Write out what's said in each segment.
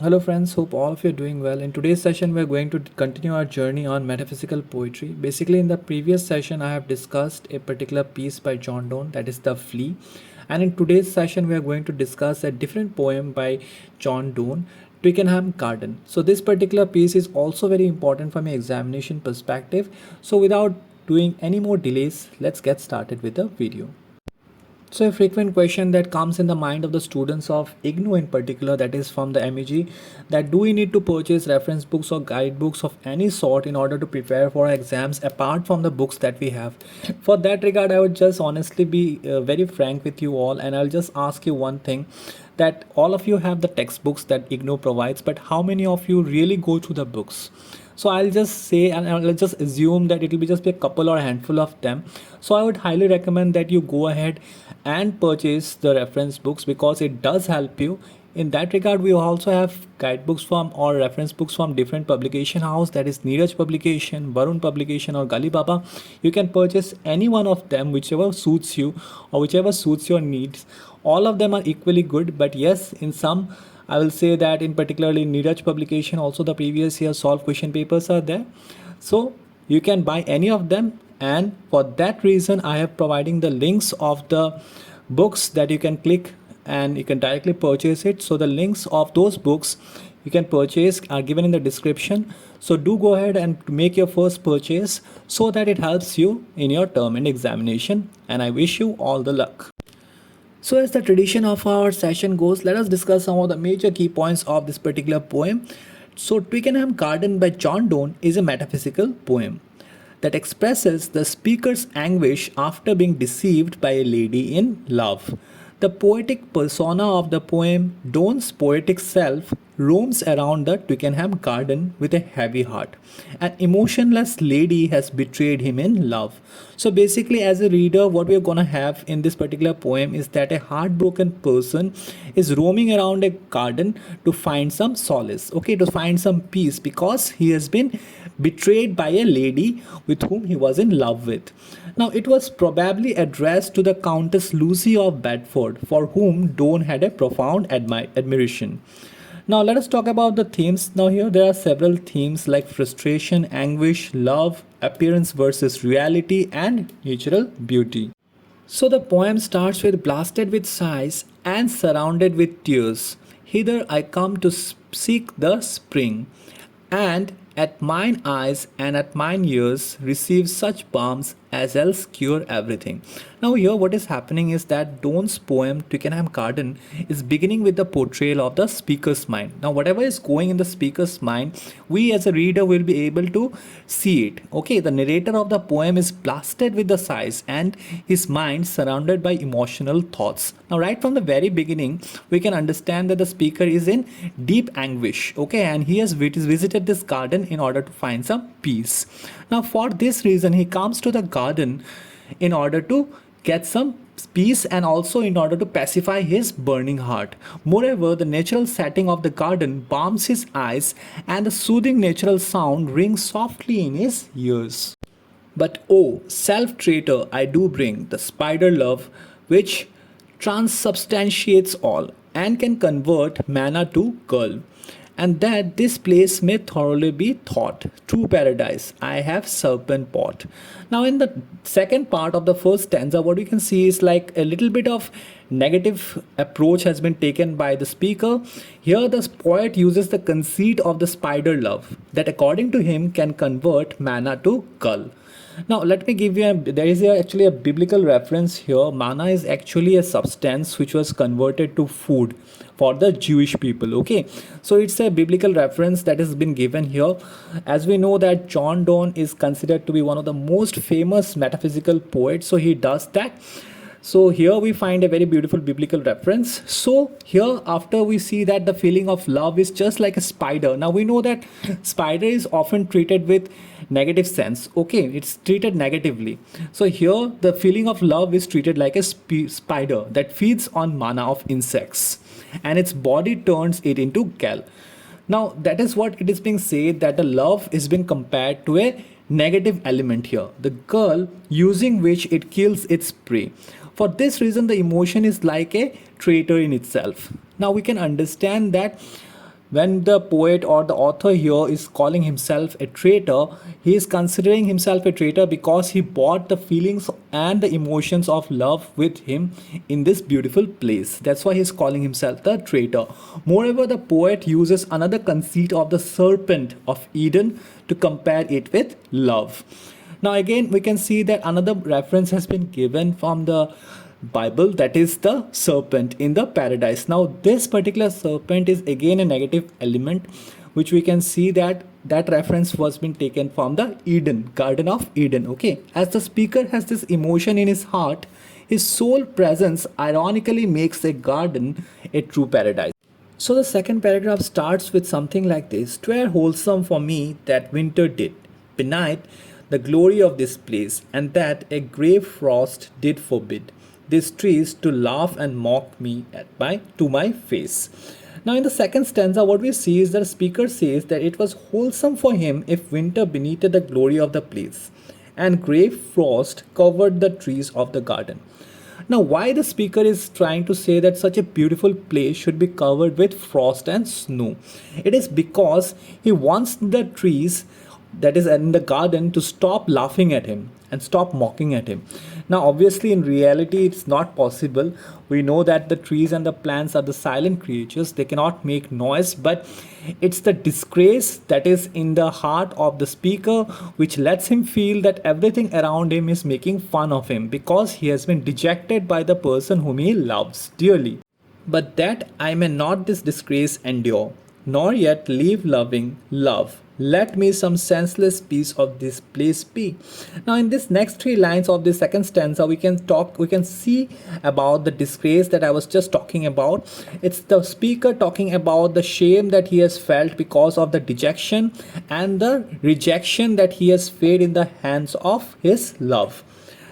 Hello friends, hope all of you are doing well. In today's session, we're going to continue our journey on metaphysical poetry. Basically, in the previous session, I have discussed a particular piece by John Donne, that is The Flea. And in today's session, we are going to discuss a different poem by John Donne, Twickenham Garden. So this particular piece is also very important from an examination perspective. So without doing any more delays, let's get started with the video. So a frequent question that comes in the mind of the students of IGNOU in particular, that is from the MEG, that do we need to purchase reference books or guidebooks of any sort in order to prepare for our exams apart from the books that we have? For that regard, I would just honestly be very frank with you all, and I'll just ask you one thing, that all of you have the textbooks that IGNOU provides, but how many of you really go through the books? So I'll just say, and I'll just assume that it will be just be a couple or a handful of them. So I would highly recommend that you go ahead and purchase the reference books, because it does help you. In that regard, we also have guidebooks from or reference books from different publication house, that is Neeraj publication, Varun publication, or Gali Baba. You can purchase any one of them, whichever suits you or whichever suits your needs. All of them are equally good, but yes, in some, I will say that in particularly Neeraj publication, also the previous year solved question papers are there. So you can buy any of them, and for that reason I have providing the links of the books that you can click and you can directly purchase it. So the links of those books you can purchase are given in the description. So do go ahead and make your first purchase so that it helps you in your term and examination, and I wish you all the luck. So as the tradition of our session goes, let us discuss some of the major key points of this particular poem. So Twickenham Garden by John Donne is a metaphysical poem that expresses the speaker's anguish after being deceived by a lady in love. The poetic persona of the poem, Donne's poetic self, roams around the Twickenham garden with a heavy heart. An emotionless lady has betrayed him in love. So basically, as a reader, what we're gonna have in this particular poem is that a heartbroken person is roaming around a garden to find some solace, okay, to find some peace, because he has been betrayed by a lady with whom he was in love with. Now, it was probably addressed to the Countess Lucy of Bedford, for whom Donne had a profound admiration. Now, let us talk about the themes. Now, here there are several themes like frustration, anguish, love, appearance versus reality, and natural beauty. So, the poem starts with blasted with sighs and surrounded with tears. Hither I come to seek the spring, and at mine eyes and at mine ears receive such balms as else cure everything. Now here what is happening is that Donne's poem Twickenham Garden is beginning with the portrayal of the speaker's mind. Now whatever is going in the speaker's mind, we as a reader will be able to see it. Okay, the narrator of the poem is blasted with the sighs and his mind surrounded by emotional thoughts. Now right from the very beginning, we can understand that the speaker is in deep anguish, okay, and he has visited this garden in order to find some peace. Now for this reason, he comes to the garden in order to get some peace and also in order to pacify his burning heart. Moreover, the natural setting of the garden balms his eyes and the soothing natural sound rings softly in his ears. But oh, self-traitor, I do bring the spider love which transubstantiates all and can convert manna to gall, and that this place may thoroughly be thought true paradise I have serpent pot. Now in the second part of the first stanza, what you can see is like a little bit of negative approach has been taken by the speaker. Here the poet uses the conceit of the spider love that according to him can convert manna to gall. Now let me give you there is actually a biblical reference here. Manna is actually a substance which was converted to food for the Jewish people, okay. So it's a biblical reference that has been given here. As we know that John Donne is considered to be one of the most famous metaphysical poets, so he does that. So here we find a very beautiful biblical reference. So here after we see that the feeling of love is just like a spider. Now we know that spider is often treated with negative sense. Okay, it's treated negatively. So here the feeling of love is treated like a spider that feeds on manna of insects and its body turns it into gall. Now that is what it is being said, that the love is being compared to a negative element here, the gall using which it kills its prey. For this reason, the emotion is like a traitor in itself. Now we can understand that when the poet or the author here is calling himself a traitor, he is considering himself a traitor because he brought the feelings and the emotions of love with him in this beautiful place. That's why he's calling himself the traitor. Moreover, the poet uses another conceit of the serpent of Eden to compare it with love. Now, again, we can see that another reference has been given from the Bible, that is the serpent in the paradise. Now, this particular serpent is again a negative element, which we can see that that reference was been taken from the Eden, Garden of Eden. Okay, as the speaker has this emotion in his heart, his sole presence ironically makes a garden a true paradise. So the second paragraph starts with something like this: "'Twere wholesome for me that winter did beneath the glory of this place, and that a grey frost did forbid these trees to laugh and mock me to my face." Now, in the second stanza, what we see is that the speaker says that it was wholesome for him if winter beneath the glory of the place, and grey frost covered the trees of the garden. Now, why the speaker is trying to say that such a beautiful place should be covered with frost and snow? It is because he wants the trees that is in the garden to stop laughing at him and stop mocking at him. Now, obviously, in reality, it's not possible. We know that the trees and the plants are the silent creatures, they cannot make noise, but it's the disgrace that is in the heart of the speaker which lets him feel that everything around him is making fun of him because he has been dejected by the person whom he loves dearly. "But that I may not this disgrace endure, nor yet leave loving love, let me some senseless piece of this place be." Now, in this next three lines of the second stanza, we can see about the disgrace that I was just talking about. It's the speaker talking about the shame that he has felt because of the dejection and the rejection that he has faced in the hands of his love.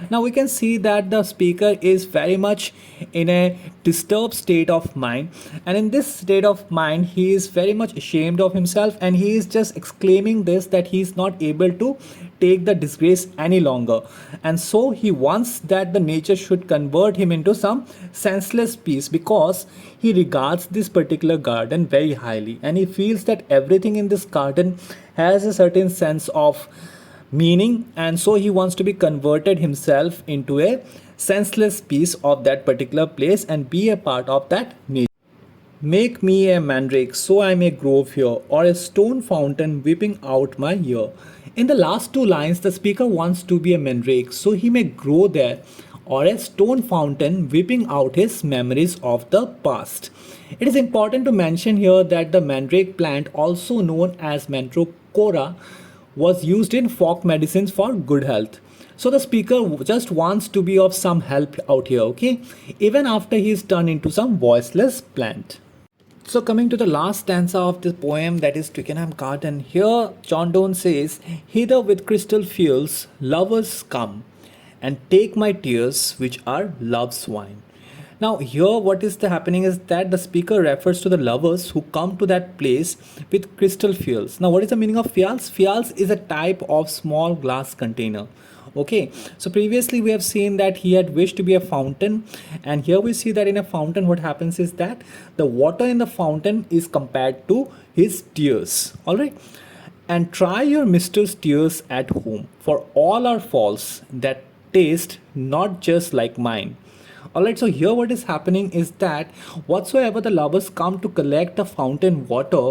Now, we can see that the speaker is very much in a disturbed state of mind, and in this state of mind he is very much ashamed of himself, and he is just exclaiming this that he is not able to take the disgrace any longer, and so he wants that the nature should convert him into some senseless peace because he regards this particular garden very highly, and he feels that everything in this garden has a certain sense of meaning, and so he wants to be converted himself into a senseless piece of that particular place and be a part of that nature. "Make me a mandrake so I may grow here, or a stone fountain weeping out my ear." In the last two lines, the speaker wants to be a mandrake so he may grow there, or a stone fountain weeping out his memories of the past. It is important to mention here that the mandrake plant, also known as mandragora, was used in folk medicines for good health. So the speaker just wants to be of some help out here, okay? Even after he is turned into some voiceless plant. So coming to the last stanza of the poem, that is Twickenham Garden, here John Donne says, "Hither with crystal fields lovers come, and take my tears which are love's wine." Now here what is the happening is that the speaker refers to the lovers who come to that place with crystal fields. Now what is the meaning of fials? Fials is a type of small glass container. Okay, so previously we have seen that he had wished to be a fountain, and here we see that in a fountain what happens is that the water in the fountain is compared to his tears. Alright, "And try your mistress' tears at home, for all are false that taste not just like mine." Alright, so here what is happening is that whatsoever the lovers come to collect the fountain water,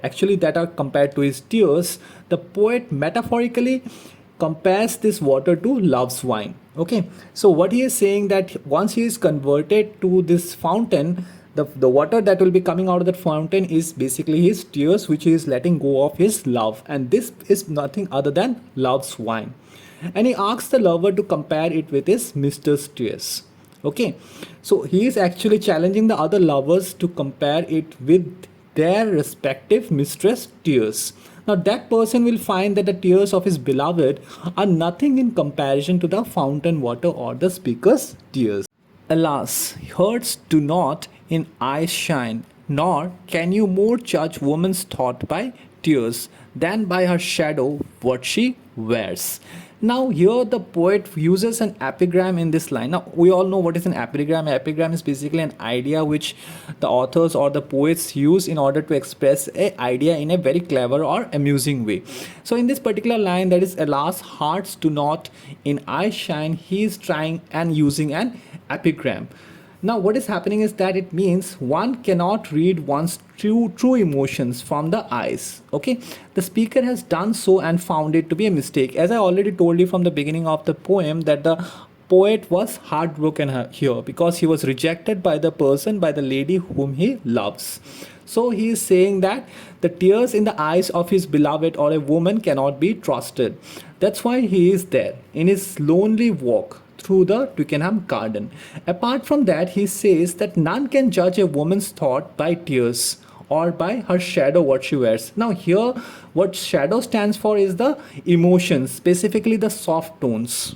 actually that are compared to his tears, the poet metaphorically compares this water to love's wine. Okay, so what he is saying that once he is converted to this fountain, the water that will be coming out of that fountain is basically his tears which he is letting go of his love, and this is nothing other than love's wine. And he asks the lover to compare it with his mistress' tears. Okay, so he is actually challenging the other lovers to compare it with their respective mistress' tears. Now that person will find that the tears of his beloved are nothing in comparison to the fountain water or the speaker's tears. "Alas, hearts do not in eyes shine, nor can you more judge woman's thought by tears than by her shadow what she wears. Now here the poet uses an epigram in this line. Now we all know what is an epigram. Epigram is basically an idea which the authors or the poets use in order to express a idea in a very clever or amusing way. So in this particular line, that is, alas hearts do not in eyes shine, he is trying and using an epigram. Now what is happening is that it means one cannot read one's true emotions from the eyes. Okay, the speaker has done so and found it to be a mistake. As I already told you from the beginning of the poem, that the poet was heartbroken here because he was rejected by the person, by the lady whom he loves. So he is saying that the tears in the eyes of his beloved or a woman cannot be trusted. That's why he is there in his lonely walk through the Twickenham garden. Apart from that, he says that none can judge a woman's thought by tears or by her shadow, what she wears. Now here, what shadow stands for is the emotions, specifically the soft tones.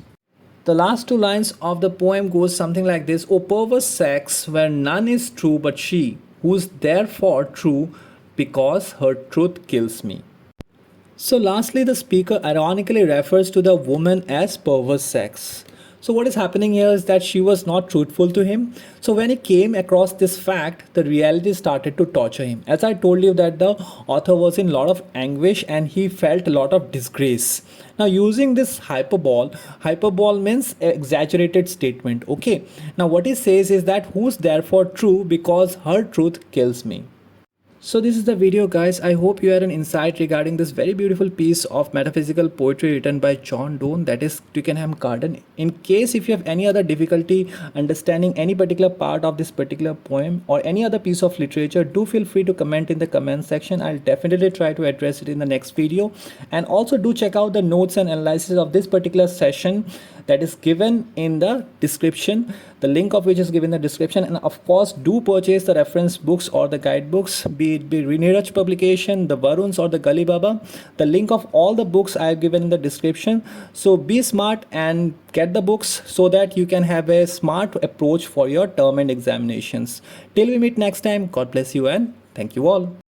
The last two lines of the poem goes something like this: O perverse sex, where none is true but she, who's therefore true because her truth kills me. So lastly, the speaker ironically refers to the woman as perverse sex. So what is happening here is that she was not truthful to him. So when he came across this fact, the reality started to torture him. As I told you that the author was in a lot of anguish and he felt a lot of disgrace. Now using this hyperbole means exaggerated statement. Okay. Now what he says is that who's therefore true because her truth kills me. So this is the video, guys. I hope you had an insight regarding this very beautiful piece of metaphysical poetry written by John Donne, that is Twickenham Garden. In case if you have any other difficulty understanding any particular part of this particular poem or any other piece of literature, do feel free to comment in the comment section. I'll definitely try to address it in the next video. And also do check out the notes and analysis of this particular session that is given in the description, the link of which is given in the description. And of course, do purchase the reference books or the guidebooks, be it Neeraj publication, the Varuns or the Gully Baba. The link of all the books I have given in the description. So be smart and get the books so that you can have a smart approach for your term and examinations. Till we meet next time, God bless you and thank you all.